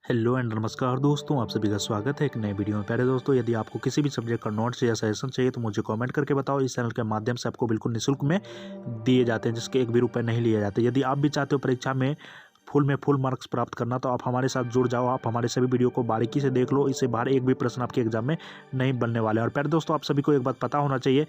Hello and नमस्कार दोस्तों, आप सभी का स्वागत है एक नए वीडियो में। प्यारे दोस्तों, यदि आपको किसी भी सब्जेक्ट का नोट्स या सजेशन चाहिए तो मुझे कमेंट करके बताओ। इस चैनल के माध्यम से आपको बिल्कुल निःशुल्क में दिए जाते हैं, जिसके एक भी रुपये नहीं लिए जाते। यदि आप भी चाहते हो परीक्षा में फुल मार्क्स प्राप्त करना तो आप हमारे साथ जुड़ जाओ। आप हमारे सभी वीडियो को बारीकी से देख लो। इससे बाहर एक भी प्रश्न आपके एग्जाम में नहीं बनने वाले। और प्यारे दोस्तों, आप सभी को एक बात पता होना चाहिए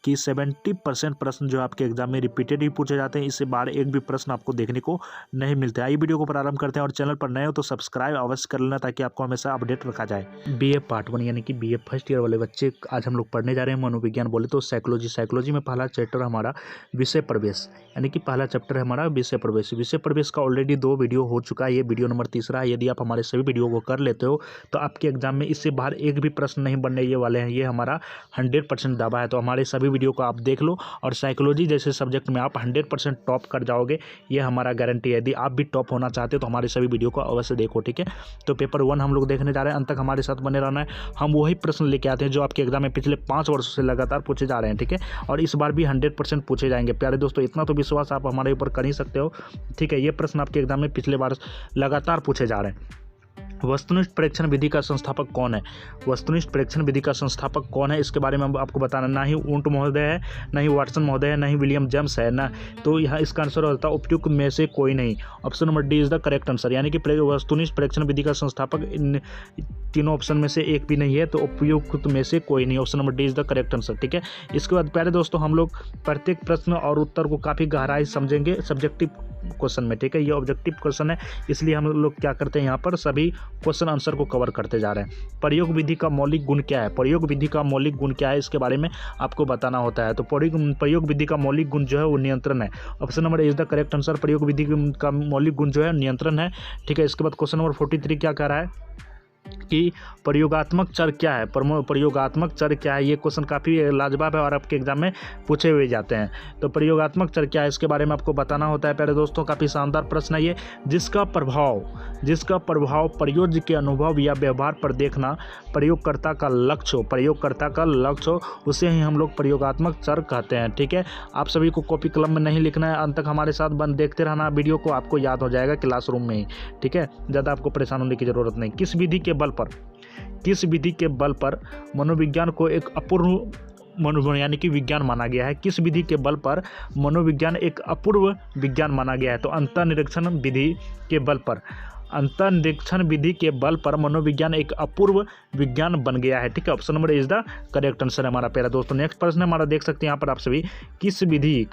कि 70% प्रश्न जो आपके एग्जाम में रिपीटेड ही पूछे जाते हैं। इससे बाहर एक भी प्रश्न आपको देखने को नहीं मिलते। आइए वीडियो को प्रारंभ करते हैं। और चैनल पर नए हो तो सब्सक्राइब अवश्य कर लेना, ताकि आपको हमेशा अपडेट रखा जाए। बीए पार्ट 1 यानी कि बीए फर्स्ट ईयर वाले बच्चे आज हम लोग पढ़ने जा रहे हैं मनोविज्ञान। बोले तो साइकोलॉजी में पहला चैप्टर हमारा विषय प्रवेश, यानी कि पहला चैप्टर है हमारा विषय प्रवेश। विषय प्रवेश का ऑलरेडी 2 वीडियो हो चुका है, ये वीडियो नंबर 3 है। यदि आप हमारे सभी वीडियो को कर लेते हो तो आपके एग्जाम में इससे बाहर एक भी प्रश्न नहीं बनने ये वाले हैं। ये हमारा 100% दावा है। तो हमारे सभी वीडियो को आप देख लो और साइकोलॉजी जैसे सब्जेक्ट में आप 100% टॉप कर जाओगे, ये हमारा गारंटी है। यदि आप भी टॉप होना चाहते हो तो हमारे सभी वीडियो को अवश्य देखो, ठीक है। तो पेपर 1 हम लोग देखने जा रहे हैं, अंत तक हमारे साथ बने रहना है। हम वही प्रश्न लेके आते हैं जो आपके एग्जाम में पिछले 5 वर्षों से लगातार पूछे जा रहे हैं, ठीक है। और इस बार भी 100% पूछे जाएंगे। प्यारे दोस्तों, इतना तो विश्वास आप हमारे ऊपर कर ही सकते हो, ठीक है। ये प्रश्न आपके एग्जाम में पिछले बार लगातार पूछे जा रहे हैं। वस्तुनिष्ठ परीक्षण विधि का संस्थापक कौन है? वस्तुनिष्ठ परीक्षण विधि का संस्थापक कौन है, इसके बारे में आपको बताना। ना ही वुंट महोदय है, ना ही वाटसन महोदय है, ना ही विलियम जेम्स है ना। तो यहाँ इसका आंसर होता है उपयुक्त में से कोई नहीं। Option number D is the correct answer. यानी कि वस्तुनिष्ठ परीक्षण विधि का संस्थापक इन तीनों ऑप्शन में से एक भी नहीं है, तो उपयुक्त में से कोई नहीं। Option number D is the correct answer, ठीक है। इसके बाद प्यारे दोस्तों, हम लोग प्रत्येक प्रश्न और उत्तर को काफ़ी गहराई समझेंगे सब्जेक्टिव क्वेश्चन में, ठीक है। ये ऑब्जेक्टिव क्वेश्चन है, इसलिए हम लोग क्या करते हैं, यहाँ पर सभी क्वेश्चन आंसर को कवर करते जा रहे हैं। प्रयोग विधि का मौलिक गुण क्या है? प्रयोग विधि का मौलिक गुण क्या है, इसके बारे में आपको बताना होता है। तो प्रयोग विधि का मौलिक गुण जो है वो नियंत्रण है। Option number is the correct answer. प्रयोग विधि का मौलिक गुण जो है नियंत्रण है, ठीक है। इसके बाद क्वेश्चन नंबर 43 क्या कह रहा है कि प्रयोगात्मक चर क्या है? प्रयोगात्मक चर क्या है? ये क्वेश्चन काफ़ी लाजवाब है और आपके एग्जाम में पूछे हुए जाते हैं। तो प्रयोगात्मक चर क्या है, इसके बारे में आपको बताना होता है। प्यारे दोस्तों, काफ़ी शानदार प्रश्न है ये। जिसका प्रभाव प्रयोज्य के अनुभव या व्यवहार पर देखना प्रयोगकर्ता का लक्ष्य हो, उसे ही हम लोग प्रयोगात्मक चर कहते हैं, ठीक है। आप सभी को कॉपी कलम में नहीं लिखना है, अंत तक हमारे साथ देखते रहना वीडियो को, आपको याद हो जाएगा क्लासरूम में ही, ठीक है। ज़्यादा आपको परेशान होने की जरूरत नहीं। किस विधि के बल पर मनोविज्ञान को एक अपूर्व यानी कि विज्ञान माना गया है? किस विधि के बल पर मनोविज्ञान एक अपूर्व विज्ञान माना गया है? तो अंतर्निरीक्षण विधि के बल पर मनोविज्ञान एक अपूर्व विज्ञान बन गया है, ठीक है। Option number is the correct answer है हमारा। प्यारा दोस्तों, नेक्स्ट प्रश्न हमारा देख सकते हैं यहाँ पर आप सभी। किस विधि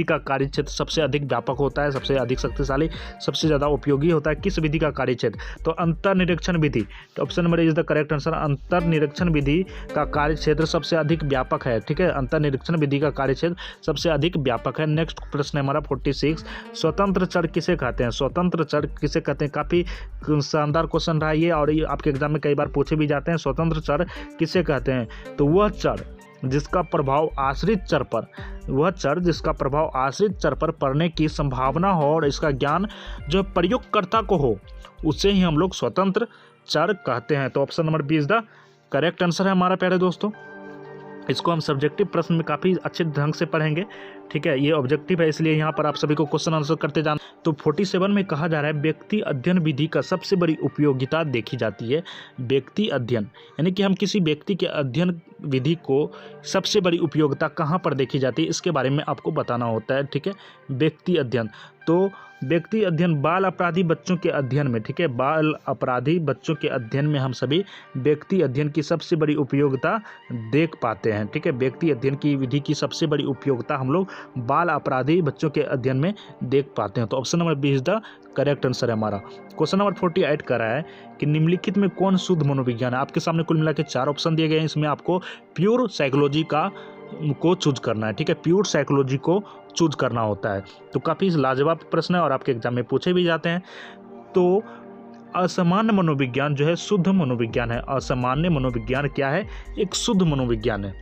का कार्य क्षेत्र सबसे अधिक व्यापक होता है, सबसे अधिक शक्तिशाली, सबसे ज़्यादा उपयोगी होता है? किस विधि का कार्य क्षेत्र? तो अंतर्निरीक्षण विधि। तो option number is the correct answer. अंतर्निरीक्षण विधि का कार्य क्षेत्र सबसे अधिक व्यापक है, ठीक है। अंतर्निरीक्षण विधि का कार्य क्षेत्र सबसे अधिक व्यापक है। नेक्स्ट प्रश्न है हमारा 46। स्वतंत्र चर किसे कहते हैं? स्वतंत्र चर किसे कहते हैं? काफ़ी शानदार क्वेश्चन रहा ये, और ये आपके एग्जाम में कई बार पूछे भी जाते हैं। स्वतंत्र चर किसे कहते हैं? तो वह चर जिसका प्रभाव आश्रित चर पर पड़ने की संभावना हो और इसका ज्ञान जो प्रयोगकर्ता को हो, उसे ही हम लोग स्वतंत्र चर कहते हैं। तो option number B is the correct answer है हमारा। प्यारे दोस्तों, इसको हम सब्जेक्टिव प्रश्न में काफ़ी अच्छे ढंग से पढ़ेंगे, ठीक है। ये ऑब्जेक्टिव है, इसलिए यहाँ पर आप सभी को क्वेश्चन आंसर करते जाना। तो 47 में कहा जा रहा है व्यक्ति अध्ययन विधि का सबसे बड़ी उपयोगिता देखी जाती है। व्यक्ति अध्ययन यानी कि हम किसी व्यक्ति के अध्ययन विधि को सबसे बड़ी उपयोगिता कहाँ पर देखी जाती है, इसके बारे में आपको बताना होता है, ठीक है। व्यक्ति अध्ययन, तो व्यक्ति अध्ययन बाल अपराधी बच्चों के अध्ययन में, ठीक है। बाल अपराधी बच्चों के अध्ययन में हम सभी व्यक्ति अध्ययन की सबसे बड़ी उपयोगिता देख पाते हैं, ठीक है। व्यक्ति अध्ययन की विधि की सबसे बड़ी उपयोगिता हम लोग बाल अपराधी बच्चों के अध्ययन में देख पाते हैं। तो option number B is the correct answer है हमारा। क्वेश्चन नंबर 48 कर रहा है कि निम्नलिखित में कौन शुद्ध मनोविज्ञान है? आपके सामने कुल मिला के 4 ऑप्शन दिए गए हैं, इसमें आपको प्योर साइकोलॉजी को चूज करना है, ठीक है। प्योर साइकोलॉजी को चूज करना होता है। तो काफ़ी लाजवाब प्रश्न है और आपके एग्जाम में पूछे भी जाते हैं। तो असामान्य मनोविज्ञान जो है शुद्ध मनोविज्ञान है। असामान्य मनोविज्ञान क्या है? एक शुद्ध मनोविज्ञान है।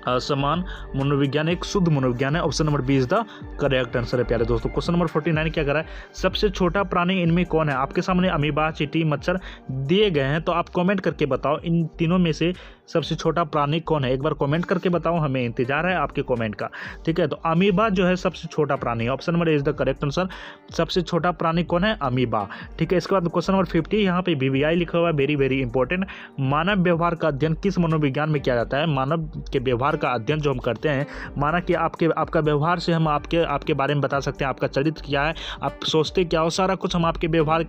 असमान मनोविज्ञान एक शुद्ध मनोविज्ञान है। Option number B is the correct answer है प्यारे दोस्तों। क्वेश्चन नंबर 49 क्या कर रहा है? सबसे छोटा प्राणी इनमें कौन है? आपके सामने अमीबा, चींटी, मच्छर दिए गए हैं, तो आप कमेंट करके बताओ इन तीनों में से सबसे छोटा प्राणी कौन है? एक बार कमेंट करके बताओ, हमें इंतजार है आपके कमेंट का। ठीक है, तो अमीबा जो है सबसे छोटा प्राणी। Option number is the correct answer. सबसे छोटा प्राणी कौन है? अमीबा। ठीक है, इसके बाद क्वेश्चन नंबर 50, यहाँ पे BVI लिखा हुआ है, वेरी वेरी इंपॉर्टेंट। मानव व्यवहार का अध्ययन किस मनोविज्ञान में किया जाता है? मानव के व्यवहार का अध्ययन जो हम करते हैं, माना कि आपका व्यवहार से हम आपके बारे में बता सकते हैं, आपका चरित्र क्या है, आप सोचते क्या हो, सारा कुछ हम आपके व्यवहार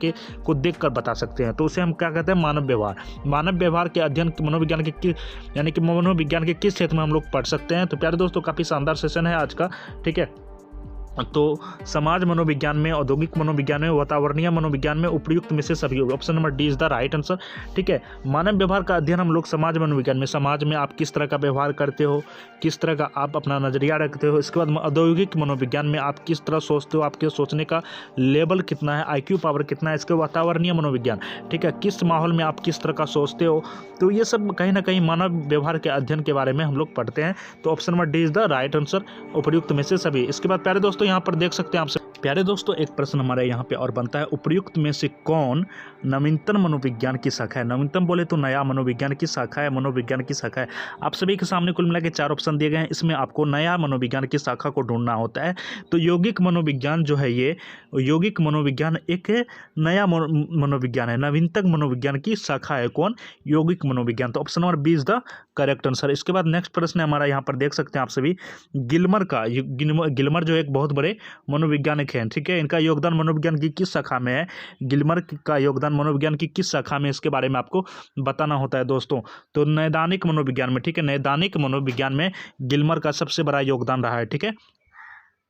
को देख कर बता सकते हैं। तो उसे हम क्या कहते हैं? मानव व्यवहार। मानव व्यवहार के अध्ययन मनोविज्ञान के यानी कि मनोविज्ञान के किस क्षेत्र में हम लोग पढ़ सकते हैं? तो प्यारे दोस्तों, काफ़ी शानदार सेशन है आज का। ठीक है, तो समाज मनोविज्ञान में, औद्योगिक मनोविज्ञान में, वातावरणीय मनोविज्ञान में उपयुक्त में से सभी। Option number D is the right answer. ठीक है, मानव व्यवहार का अध्ययन हम लोग समाज मनोविज्ञान में, समाज में आप किस तरह का व्यवहार करते हो, किस तरह का आप अपना नजरिया रखते हो। इसके बाद औद्योगिक मनोविज्ञान में आप किस तरह सोचते हो, आपके सोचने का लेवल कितना है, IQ पावर कितना है। इसके वातावरणीय मनोविज्ञान, ठीक है, किस माहौल में आप किस तरह का सोचते हो। तो ये सब कहीं ना कहीं मानव व्यवहार के अध्ययन के बारे में हम लोग पढ़ते हैं। तो option number D is the right answer, उपयुक्त में से सभी। इसके बाद प्यारे दोस्तों, यहाँ पर देख सकते हैं आपसे प्यारे दोस्तों, एक प्रश्न हमारा यहाँ पे और बनता है, उपयुक्त में से कौन नवीनतम मनोविज्ञान की शाखा है? नवीनतम बोले तो नया मनोविज्ञान की शाखा है, मनोविज्ञान की शाखा है। आप सभी के सामने कुल मिला के 4 ऑप्शन दिए गए हैं, इसमें आपको नया मनोविज्ञान की शाखा को ढूंढना होता है। तो यौगिक मनोविज्ञान जो है, ये यौगिक मनोविज्ञान एक नया मनोविज्ञान है, नवीनतम मनोविज्ञान की शाखा है। कौन? यौगिक मनोविज्ञान। तो option number B is the correct answer. इसके बाद नेक्स्ट प्रश्न हमारा यहाँ पर देख सकते हैं आप सभी, गिलमर का, गिलमर जो एक बहुत बड़े मनोविज्ञानिक हैं। ठीक है, इनका योगदान मनोविज्ञान की किस शाखा में है? गिलमर का योगदान मनोविज्ञान की किस शाखा में, इसके बारे में आपको बताना होता है दोस्तों। तो नैदानिक मनोविज्ञान में, ठीक है, नैदानिक मनोविज्ञान में गिलमर का सबसे बड़ा योगदान रहा है। ठीक है,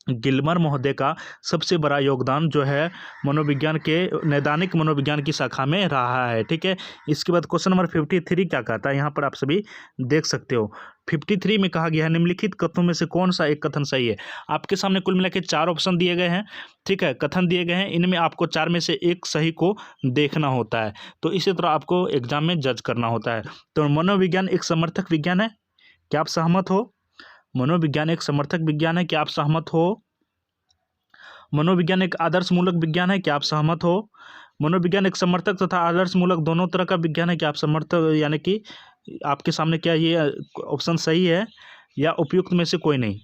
गिलमर महोदय का सबसे बड़ा योगदान जो है मनोविज्ञान के नैदानिक मनोविज्ञान की शाखा में रहा है। ठीक है, इसके बाद क्वेश्चन नंबर 53 क्या कहता है, यहाँ पर आप सभी देख सकते हो। 53 में कहा गया है, निम्नलिखित कथनों में से कौन सा एक कथन सही है? आपके सामने कुल मिला के 4 ऑप्शन दिए गए हैं। ठीक है, कथन दिए गए हैं, इनमें आपको 4 में से एक सही को देखना होता है। तो इसी तरह आपको एग्जाम में जज करना होता है। तो मनोविज्ञान एक समर्थक विज्ञान है, क्या आप सहमत हो? मनोविज्ञान एक समर्थक विज्ञान है, क्या आप सहमत हो? मनोविज्ञान एक आदर्शमूलक विज्ञान है, क्या आप सहमत हो? मनोविज्ञान एक समर्थक तथा आदर्शमूलक दोनों तरह का विज्ञान है, क्या आप समर्थक, यानी कि आपके सामने क्या ये ऑप्शन सही है या उपयुक्त में से कोई नहीं?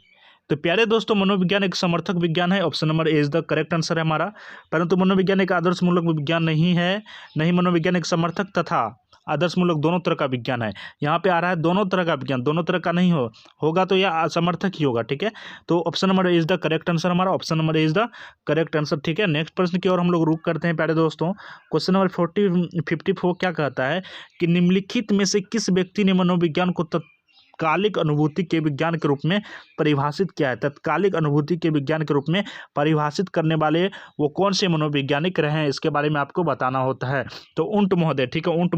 तो प्यारे दोस्तों, मनोविज्ञान एक समर्थक विज्ञान है, option number A is the correct answer है हमारा। परंतु मनोविज्ञान एक आदर्शमूलक विज्ञान नहीं है, नहीं, मनोविज्ञान एक समर्थक तथा आदर्शमूलक दोनों तरह का विज्ञान है। यहाँ पे आ रहा है दोनों तरह का विज्ञान, दोनों तरह का नहीं होगा तो यह असमर्थक ही होगा। ठीक है, तो option number is the correct answer हमारा, option number is the correct answer. ठीक है, नेक्स्ट प्रश्न की ओर हम लोग रुक करते हैं प्यारे दोस्तों। क्वेश्चन नंबर 54 क्या कहता है कि निम्नलिखित में से किस व्यक्ति ने मनोविज्ञान को तत्कालिक अनुभूति के विज्ञान के रूप में परिभाषित किया है? तत्कालिक अनुभूति के विज्ञान के रूप में परिभाषित करने वाले वो कौन से मनोवैज्ञानिक रहे हैं, इसके बारे में आपको बताना होता है। तो उंट महोदय, ठीक है, उंट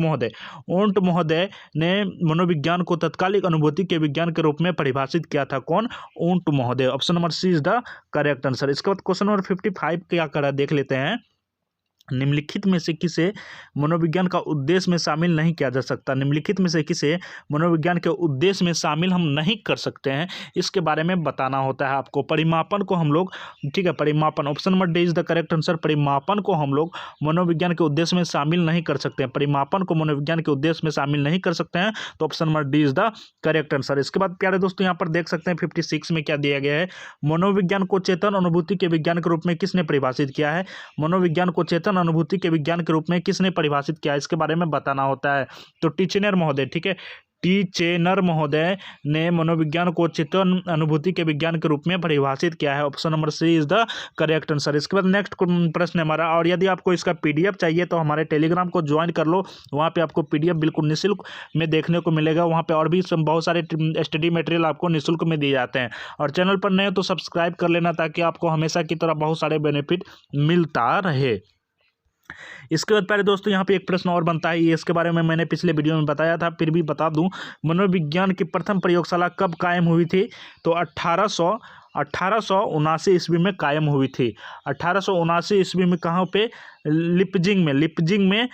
महोदय ने मनोविज्ञान को तत्कालिक अनुभूति के विज्ञान के रूप में परिभाषित किया था। कौन? उंट महोदय। Option number C is the correct answer. इसके बाद क्वेश्चन नंबर 55 क्या कर रहा है देख लेते हैं। निम्नलिखित में से किसे मनोविज्ञान का उद्देश्य में शामिल नहीं किया जा सकता? निम्नलिखित में से किसे मनोविज्ञान के उद्देश्य में शामिल हम नहीं कर सकते हैं, इसके बारे में बताना होता है आपको। परिमापन को हम लोग, ठीक है, परिमापन, option number D is the correct answer. परिमापन को हम लोग मनोविज्ञान के उद्देश्य में शामिल नहीं कर सकते हैं, परिमापन को मनोविज्ञान के उद्देश्य में शामिल नहीं कर सकते हैं। तो option number D is the correct answer. इसके बाद प्यारे दोस्तों, यहाँ पर देख सकते हैं 56 में क्या दिया गया है। मनोविज्ञान को चेतन अनुभूति के विज्ञान के रूप में किसने परिभाषित किया है? मनोविज्ञान को चेतन अनुभूति के विज्ञान के रूप में किसने परिभाषित किया, इसके बारे में बताना होता है। तो टीचेनर महोदय, ठीक है, टीचेनर महोदय ने मनोविज्ञान को चेतन अनुभूति के विज्ञान के रूप में परिभाषित किया है। Option number C is the correct answer. इसके बाद नेक्स्ट प्रश्न हमारा, और यदि आपको इसका पीडीएफ चाहिए तो हमारे टेलीग्राम को ज्वाइन कर लो, वहाँ पे आपको पीडीएफ बिल्कुल निःशुल्क में देखने को मिलेगा। वहाँ पे और भी बहुत सारे स्टडी मटेरियल आपको निःशुल्क में दिए जाते हैं। और चैनल पर नए हो तो सब्सक्राइब कर लेना, ताकि आपको हमेशा की तरह बहुत सारे बेनिफिट मिलता रहे। इसके बाद प्यारे दोस्तों, यहाँ पे एक प्रश्न और बनता है, इसके बारे में मैंने पिछले वीडियो में बताया था, फिर भी बता दूं। मनोविज्ञान की प्रथम प्रयोगशाला कब कायम हुई थी? तो 1879 ईस्वी में कायम हुई थी। 1879 ईस्वी में कहाँ पे? लिपजिंग में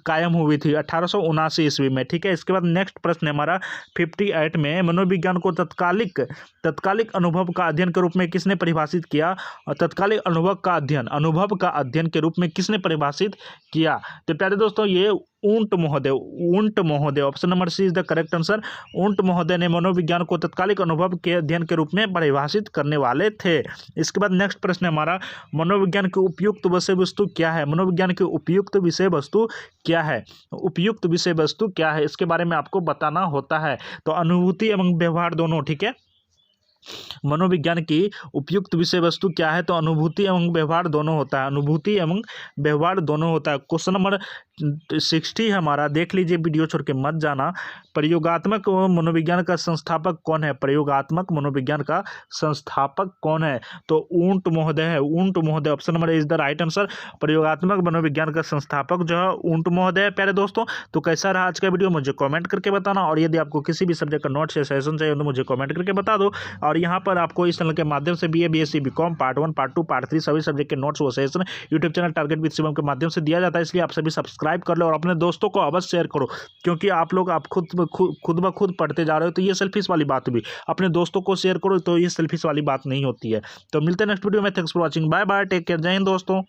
कायम हुई थी 1879 ईस्वी में। ठीक है, इसके बाद नेक्स्ट प्रश्न हमारा 58 में, मनोविज्ञान को तत्कालिक अनुभव का अध्ययन के रूप में किसने परिभाषित किया? और तत्कालिक अनुभव का अध्ययन के रूप में किसने परिभाषित किया। तो प्यारे दोस्तों ये ऊंट महोदय option number C is the correct answer. ऊंट महोदय ने मनोविज्ञान को तत्कालिक अनुभव के अध्ययन के रूप में परिभाषित करने वाले थे। इसके बाद नेक्स्ट प्रश्न है हमारा, मनोविज्ञान की उपयुक्त विषय वस्तु क्या है? मनोविज्ञान की उपयुक्त विषय वस्तु क्या है? उपयुक्त विषय वस्तु क्या है, इसके बारे में आपको बताना होता है। तो अनुभूति एवं व्यवहार दोनों, ठीक है। मनोविज्ञान की उपयुक्त विषय वस्तु क्या है? तो अनुभूति एवं व्यवहार दोनों होता है। अनुभूति एवं व्यवहार दोनों होता है। क्वेश्चन नंबर 60 हमारा, देख लीजिए, वीडियो छोड़ के मत जाना। प्रयोगात्मक मनोविज्ञान का संस्थापक कौन है? प्रयोगात्मक मनोविज्ञान का संस्थापक कौन है? तो ऊंट महोदय है। ऊंट महोदय option number is the right answer. प्रयोगात्मक मनोविज्ञान का संस्थापक जो है ऊंट महोदय है। प्यारे दोस्तों, तो कैसा रहा आज का वीडियो मुझे कमेंट करके बताना, और यदि आपको किसी भी सब्जेक्ट का नोट्स या सजेशन चाहिए तो मुझे कमेंट करके बता दो। और यहाँ पर आपको इस चैनल के माध्यम से BA BSc BCom part 1 part 2 part 3 सभी सब्जेक्ट के नोट्स व suggestion YouTube channel target with Shivam के माध्यम से दिया जाता है। इसलिए आप सभी सब्सक्राइब कर लो और अपने दोस्तों को अवश्य शेयर करो, क्योंकि आप लोग खुद ब खुद पढ़ते जा रहे हो, तो ये सेल्फिश वाली बात भी अपने दोस्तों को शेयर करो, तो ये सेल्फिश वाली बात नहीं होती है। तो मिलते हैं नेक्स्ट वीडियो में। Thanks for watching, bye bye, take care, जय हिंद दोस्तों।